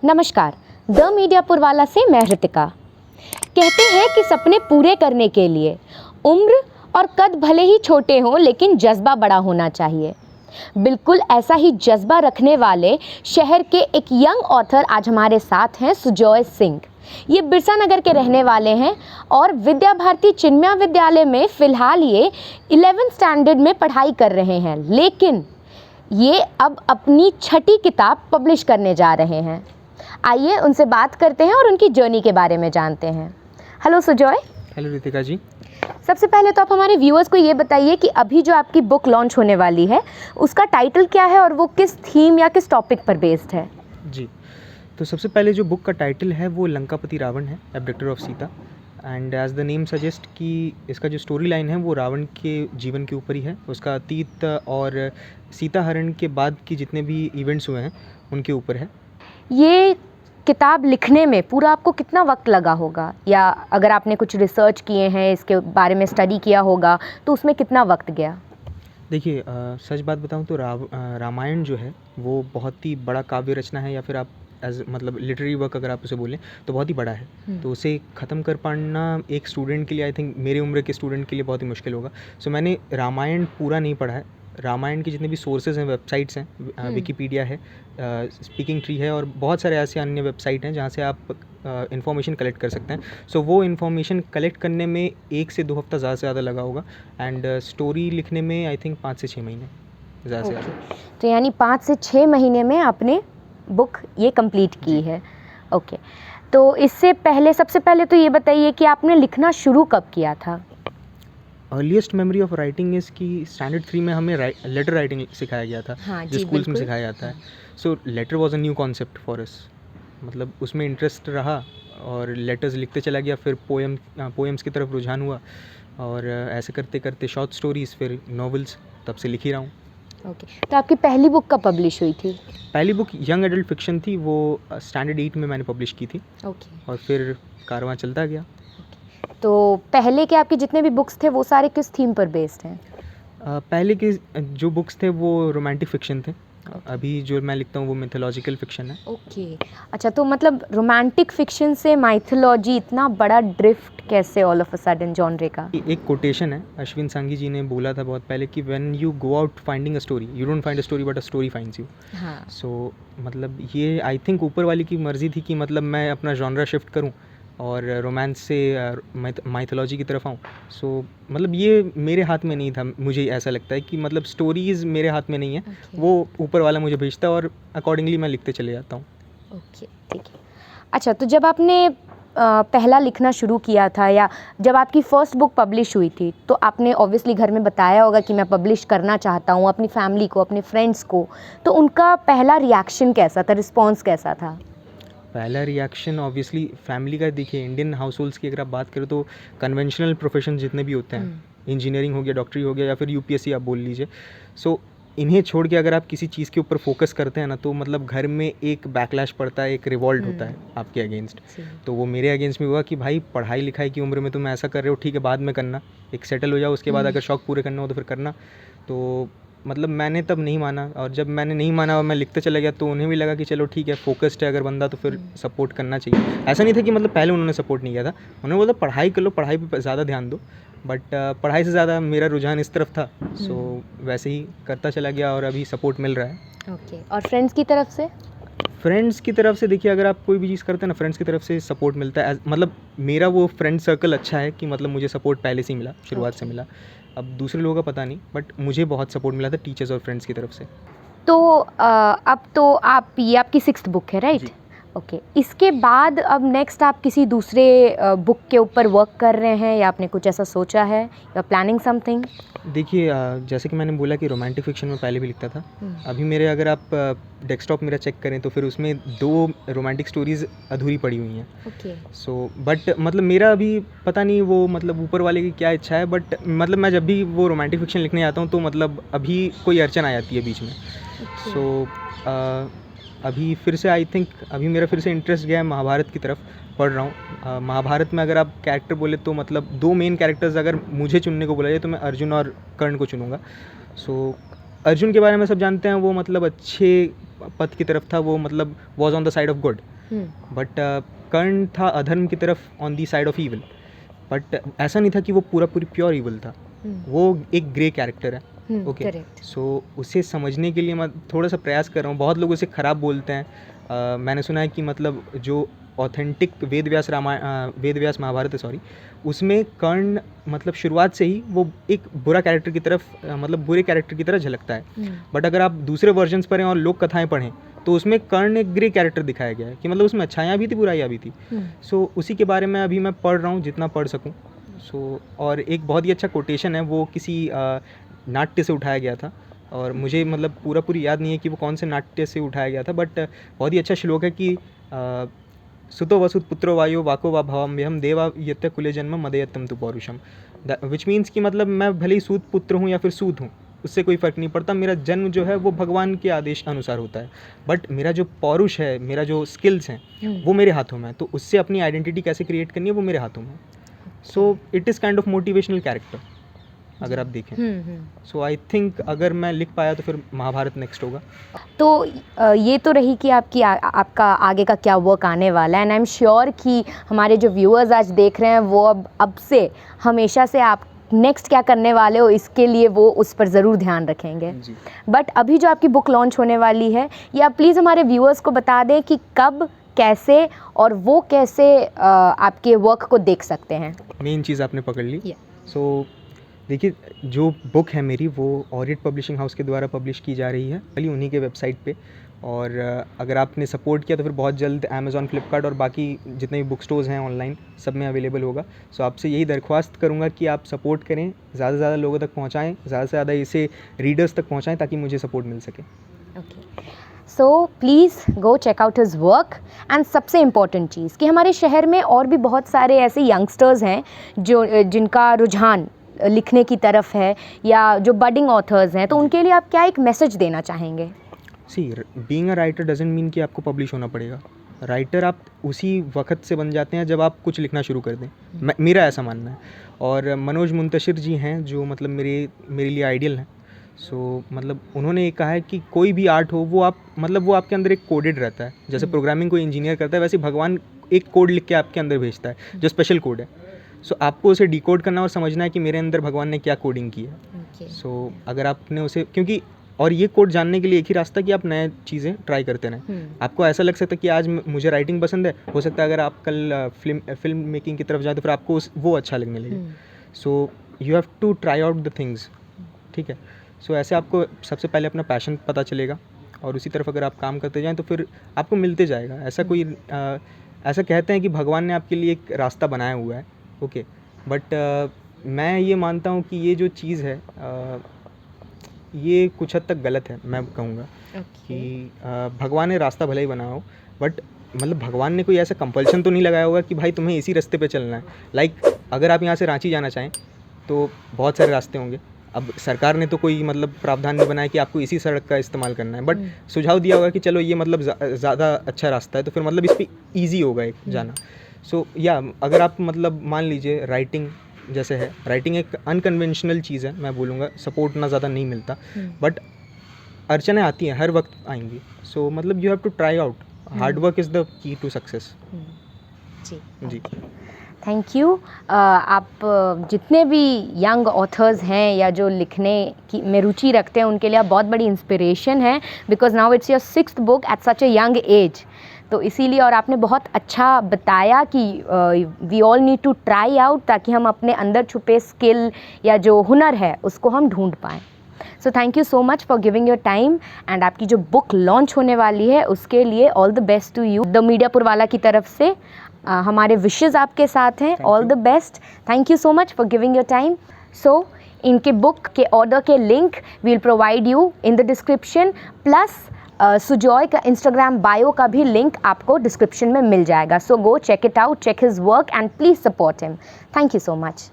नमस्कार, the media Purwala से मैं हृतिका। कहते हैं कि सपने पूरे करने के लिए उम्र और कद भले ही छोटे हों लेकिन जज्बा बड़ा होना चाहिए। बिल्कुल ऐसा ही जज्बा रखने वाले शहर के एक यंग ऑथर आज हमारे साथ हैं, सुजॉय सिंह। ये बिरसा नगर के रहने वाले हैं और विद्या भारती चिन्मया विद्यालय में फ़िलहाल ये 11th स्टैंडर्ड में पढ़ाई कर रहे हैं, लेकिन ये अब अपनी 6ठी किताब पब्लिश करने जा रहे हैं। आइए उनसे बात करते हैं और उनकी जर्नी के बारे में जानते हैं। हेलो सुजॉय। हेलो रितिका जी। सबसे पहले तो आप हमारे व्यूअर्स को ये बताइए कि अभी जो आपकी बुक लॉन्च होने वाली है उसका टाइटल क्या है और वो किस थीम या किस टॉपिक पर बेस्ड है? जी, तो सबसे पहले जो बुक का टाइटल है वो लंकापति रावण है, abductor of Sita. And as the name suggest कि इसका जो स्टोरी लाइन है वो रावण के जीवन के ऊपर ही है, उसका अतीत और सीता हरण के बाद की जितने भी इवेंट्स हुए हैं उनके ऊपर है। ये किताब लिखने में पूरा आपको कितना वक्त लगा होगा, या अगर आपने कुछ रिसर्च किए हैं, इसके बारे में स्टडी किया होगा तो उसमें कितना वक्त गया? देखिए, सच बात बताऊं तो रामायण जो है वो बहुत ही बड़ा काव्य रचना है, या फिर आप एज मतलब लिटरेरी वर्क अगर आप उसे बोलें तो बहुत ही बड़ा है। तो उसे ख़त्म कर पाना एक स्टूडेंट के लिए, आई थिंक मेरी उम्र के स्टूडेंट के लिए बहुत ही मुश्किल होगा। सो मैंने रामायण पूरा नहीं पढ़ा है। रामायण के जितने भी सोर्सेज हैं, वेबसाइट्स हैं, विकीपीडिया है, स्पीकिंग ट्री है और बहुत सारे ऐसे अन्य वेबसाइट हैं जहाँ से आप इन्फॉर्मेशन कलेक्ट कर सकते हैं। सो वो इन्फॉर्मेशन कलेक्ट करने में 1 से 2 हफ्ता ज़्यादा से ज़्यादा लगा होगा। एंड स्टोरी लिखने में आई थिंक 5 से 6 महीने ज़्यादा से ज़्यादा। तो यानी 5 से 6 महीने में आपने बुक ये कंप्लीट की है। ओके, तो इससे पहले सबसे पहले तो ये बताइए कि आपने लिखना शुरू कब किया था? Earliest memory of writing is कि स्टैंडर्ड 3 में हमें लेटर राइटिंग सिखाया गया था। हाँ, जो जी, स्कूल्स में बिल्कुल। सिखाया जाता है। So letter was a new concept for us. मतलब उसमें इंटरेस्ट रहा और लेटर्स लिखते चला गया, फिर पोएम्स की तरफ रुझान हुआ और ऐसे करते करते शॉर्ट स्टोरीज़, फिर नॉवेल्स, तब से लिख ही रहा हूँ। ओके, तो आपकी पहली बुक कब पब्लिश हुई थी? पहली बुक यंग एडल्ट फिक्शन थी, वो स्टैंडर्ड 8 में मैंने पब्लिश की थी। ओके, और फिर कारवां चलता गया। तो पहले के आपके जितने भी बुक्स थे वो सारे किस थीम पर बेस्ड हैं? पहले के जो बुक्स थे वो रोमांटिक फ़िक्शन थे। अभी जो मैं लिखता हूँ वो मिथोलॉजिकल फ़िक्शन है। ओके, अच्छा, तो मतलब रोमांटिक फिक्शन से माइथोलॉजी इतना बड़ा ड्रिफ्ट कैसे all of a sudden genre का? एक कोटेशन है, अश्विन सांघी जी ने बोला था बहुत पहले कि when you go out finding a story, you don't find a story but a story finds you. हाँ। सो मतलब ये आई थिंक ऊपर वाले की मर्ज़ी थी कि मतलब मैं अपना जॉनरा शिफ्ट करूँ और रोमांस से माइथोलॉजी की तरफ आऊँ। सो मतलब ये मेरे हाथ में नहीं था। मुझे ऐसा लगता है कि मतलब स्टोरीज़ मेरे हाथ में नहीं है। वो ऊपर वाला मुझे भेजता है और अकॉर्डिंगली मैं लिखते चले जाता हूँ। ओके, ठीक है। अच्छा, तो जब आपने पहला लिखना शुरू किया था या जब आपकी फ़र्स्ट बुक पब्लिश हुई थी, तो आपने ऑब्वियसली घर में बताया होगा कि मैं पब्लिश करना चाहता हूँ अपनी फैमिली को, अपने फ्रेंड्स को, तो उनका पहला रिएक्शन कैसा था, रिस्पॉन्स कैसा था? पहला रिएक्शन ऑब्वियसली फैमिली का। देखिए, इंडियन हाउस होल्ड्स की अगर आप बात करें तो कन्वेंशनल प्रोफेशन जितने भी होते हैं, इंजीनियरिंग हो गया, डॉक्टरी हो गया, या फिर यूपीएससी आप बोल लीजिए। सो इन्हें छोड़ के अगर आप किसी चीज़ के ऊपर फोकस करते हैं ना, तो मतलब घर में एक बैकलैश पड़ता है, एक रिवॉल्ट होता है आपके अगेंस्ट। तो वो मेरे अगेंस्ट में हुआ कि भाई पढ़ाई लिखाई की उम्र में तुम ऐसा कर रहे हो, ठीक है बाद में करना, एक सेटल हो जाओ, उसके बाद अगर शौक पूरे करना हो तो फिर करना। तो मतलब मैंने तब नहीं माना, और जब मैंने नहीं माना और मैं लिखते चला गया तो उन्हें भी लगा कि चलो ठीक है, फोकस्ड है अगर बंदा तो फिर सपोर्ट करना चाहिए। ऐसा नहीं था कि मतलब पहले उन्होंने सपोर्ट नहीं किया था, उन्होंने बोला पढ़ाई कर लो, पढ़ाई पे ज़्यादा ध्यान दो, बट पढ़ाई से ज़्यादा मेरा रुझान इस तरफ था। सो वैसे ही करता चला गया और अभी सपोर्ट मिल रहा है। ओके, और फ्रेंड्स की तरफ से? फ्रेंड्स की तरफ से देखिए, अगर आप कोई भी चीज़ करते हैं ना, फ्रेंड्स की तरफ से सपोर्ट मिलता है। मतलब मेरा वो फ्रेंड सर्कल अच्छा है कि मतलब मुझे सपोर्ट पहले से ही मिला, शुरुआत से मिला। अब दूसरे लोगों का पता नहीं, बट मुझे बहुत सपोर्ट मिला था टीचर्स और फ्रेंड्स की तरफ से। तो अब तो ये आपकी 6th बुक है, राइट? ओके, इसके बाद अब नेक्स्ट आप किसी दूसरे बुक के ऊपर वर्क कर रहे हैं या आपने कुछ ऐसा सोचा है या प्लानिंग समथिंग? देखिए, जैसे कि मैंने बोला कि रोमांटिक फिक्शन में पहले भी लिखता था। अभी मेरे अगर आप डेस्कटॉप मेरा चेक करें तो फिर उसमें 2 रोमांटिक स्टोरीज़ अधूरी पड़ी हुई हैं। ओके, सो बट मतलब मेरा अभी पता नहीं वो मतलब ऊपर वाले की क्या इच्छा है, बट मतलब मैं जब भी वो रोमांटिक फिक्शन लिखने आता हूँ तो मतलब अभी कोई अड़चन आ जाती है बीच में। सो अभी फिर से आई थिंक अभी मेरा फिर से इंटरेस्ट गया है महाभारत की तरफ, पढ़ रहा हूँ। महाभारत में अगर आप कैरेक्टर बोले तो मतलब 2 मेन कैरेक्टर्स अगर मुझे चुनने को बोला जाए तो मैं अर्जुन और कर्ण को चुनूँगा। सो अर्जुन के बारे में सब जानते हैं, वो मतलब अच्छे पथ की तरफ था, वो मतलब was on the side of good. But Karna था अधर्म की तरफ, on the side of evil. But ऐसा नहीं था कि वो पूरी प्योर ईविल था, वो एक ग्रे कैरेक्टर है। ओके, सो उसे समझने के लिए मैं थोड़ा सा प्रयास कर रहा हूँ। बहुत लोग उसे ख़राब बोलते हैं। मैंने सुना है कि मतलब जो ऑथेंटिक वेद व्यास महाभारत है, सॉरी, उसमें कर्ण मतलब शुरुआत से ही वो एक बुरा कैरेक्टर की तरफ मतलब बुरे कैरेक्टर की तरह झलकता है। बट अगर आप दूसरे वर्जन्स पढ़ें और लोक कथाएं पढ़ें तो उसमें कर्ण एक ग्रे कैरेक्टर दिखाया गया है कि मतलब उसमें अच्छाइयाँ भी थी, बुराइयाँ भी थी। सो उसी के बारे में अभी मैं पढ़ रहा हूँ जितना पढ़ सकूँ। सो और एक बहुत ही अच्छा कोटेशन है, वो किसी नाट्य से उठाया गया था और मुझे मतलब पूरी याद नहीं है कि वो कौन से नाट्य से उठाया गया था। बट बहुत ही अच्छा श्लोक है कि सुतो वसुत पुत्रो वायो वाको वा भवम व्यहम देवा यत्य कुले जन्म मदयत्तम तु पौरुषम, विच मीन्स कि मतलब मैं भले ही सूत पुत्र हूँ या फिर सूत हूँ, उससे कोई फ़र्क नहीं पड़ता, मेरा जन्म जो है वो भगवान के आदेश अनुसार होता है। बट मेरा जो पौरुष है, मेरा जो स्किल्स हैं वो मेरे हाथों में है, तो उससे अपनी आइडेंटिटी कैसे क्रिएट करनी है वो मेरे हाथों में है। So it is kind of motivational character अगर आप देखें। सो आई थिंक अगर मैं लिख पाया तो फिर महाभारत नेक्स्ट होगा। तो ये तो रही कि आपका आगे का क्या वर्क आने वाला है, एंड आई एम श्योर कि हमारे जो व्यूअर्स आज देख रहे हैं वो अब से हमेशा से आप नेक्स्ट क्या करने वाले हो इसके लिए वो उस पर ज़रूर ध्यान रखेंगे। बट अभी जो आपकी बुक लॉन्च होने वाली है, ये आप प्लीज़ हमारे व्यूअर्स को बता दें कि कब, कैसे और वो कैसे आपके वर्क को देख सकते हैं। मेन चीज़ आपने पकड़ ली। सो देखिए, जो बुक है मेरी वो ऑरिट पब्लिशिंग हाउस के द्वारा पब्लिश की जा रही है, खाली उन्हीं के वेबसाइट पे। और अगर आपने सपोर्ट किया तो फिर बहुत जल्द अमेज़ॉन, फ्लिपकार्ट और बाकी जितने भी बुक स्टोर्स हैं ऑनलाइन सब में अवेलेबल होगा। सो आपसे यही दरख्वास्त करूँगा कि आप सपोर्ट करें, ज़्यादा से ज़्यादा लोगों तक पहुँचाएँ, ज़्यादा से ज़्यादा इसे रीडर्स तक पहुँचाएँ ताकि मुझे सपोर्ट मिल सके। So please go check out his work. And सबसे इम्पॉर्टेंट चीज़ कि हमारे शहर में और भी बहुत सारे ऐसे यंगस्टर्स हैं जिनका रुझान लिखने की तरफ है या जो बडिंग ऑथर्स हैं, तो उनके लिए आप क्या एक मैसेज देना चाहेंगे? See, being a writer doesn't mean कि आपको पब्लिश होना पड़ेगा। राइटर आप उसी वक्त से बन जाते हैं जब आप कुछ लिखना शुरू कर दें, मेरा ऐसा मानना है। और मनोज मुंतशिर जी हैं जो मतलब मेरे लिए आइडियल हैं। सो मतलब उन्होंने ये कहा है कि कोई भी आर्ट हो वो वो आपके अंदर एक कोडेड रहता है। जैसे प्रोग्रामिंग कोई इंजीनियर करता है, वैसे भगवान एक कोड लिख के आपके अंदर भेजता है जो स्पेशल कोड है। सो आपको उसे डिकोड करना और समझना है कि मेरे अंदर भगवान ने क्या कोडिंग की है। सो अगर आपने उसे, क्योंकि और ये कोड जानने के लिए एक ही रास्ता है कि आप नए चीज़ें ट्राई करते रहें। आपको ऐसा लग सकता है कि आज मुझे राइटिंग पसंद है, हो सकता है अगर आप कल फिल्म मेकिंग की तरफ जाए तो फिर आपको वो अच्छा लगने लगे। So you have to try out the things, ठीक है। सो ऐसे आपको सबसे पहले अपना पैशन पता चलेगा और उसी तरफ अगर आप काम करते जाएँ तो फिर आपको मिलते जाएगा। ऐसा कोई ऐसा कहते हैं कि भगवान ने आपके लिए एक रास्ता बनाया हुआ है, ओके। बट मैं ये मानता हूँ कि ये जो चीज़ है ये कुछ हद तक गलत है। मैं कहूँगा कि भगवान ने रास्ता भले ही बनाया हो, बट मतलब भगवान ने कोई ऐसा कंपल्शन तो नहीं लगाया होगा कि भाई तुम्हें इसी रास्ते पे चलना है। लाइक अगर आप यहाँ से रांची जाना चाहें तो बहुत सारे रास्ते होंगे। अब सरकार ने तो कोई मतलब प्रावधान नहीं बनाया कि आपको इसी सड़क का इस्तेमाल करना है, बट सुझाव दिया होगा कि चलो ये मतलब ज़्यादा अच्छा रास्ता है तो फिर मतलब इस पर ईजी होगा एक जाना। सो या अगर आप मतलब मान लीजिए राइटिंग जैसे है, राइटिंग एक अनकन्वेंशनल चीज़ है, मैं बोलूँगा सपोर्ट ना ज़्यादा नहीं मिलता, बट अड़चनें आती हैं, हर वक्त आएंगी। सो मतलब you have to try out, hard work is the key to success. जी थैंक यू। आप जितने भी यंग ऑथर्स हैं या जो लिखने की में रुचि रखते हैं उनके लिए आप बहुत बड़ी इंस्पिरेशन है, because now it's your 6th book at such a young age. तो इसीलिए, और आपने बहुत अच्छा बताया कि we all need to try out ताकि हम अपने अंदर छुपे स्किल या जो हुनर है उसको हम ढूंढ पाएँ। So thank you so much for giving your time, and आपकी जो बुक लॉन्च होने वाली है उसके लिए all the best to you. The media Purwala की तरफ से हमारे विशेज़ आपके साथ हैं। All the best. Thank you so much for giving your time. So इनके बुक के ऑर्डर के link we'll provide you in the description, plus Sujoy का इंस्टाग्राम बायो का भी लिंक आपको डिस्क्रिप्शन में मिल जाएगा। So go check it out, check his work and please support him. Thank you so much.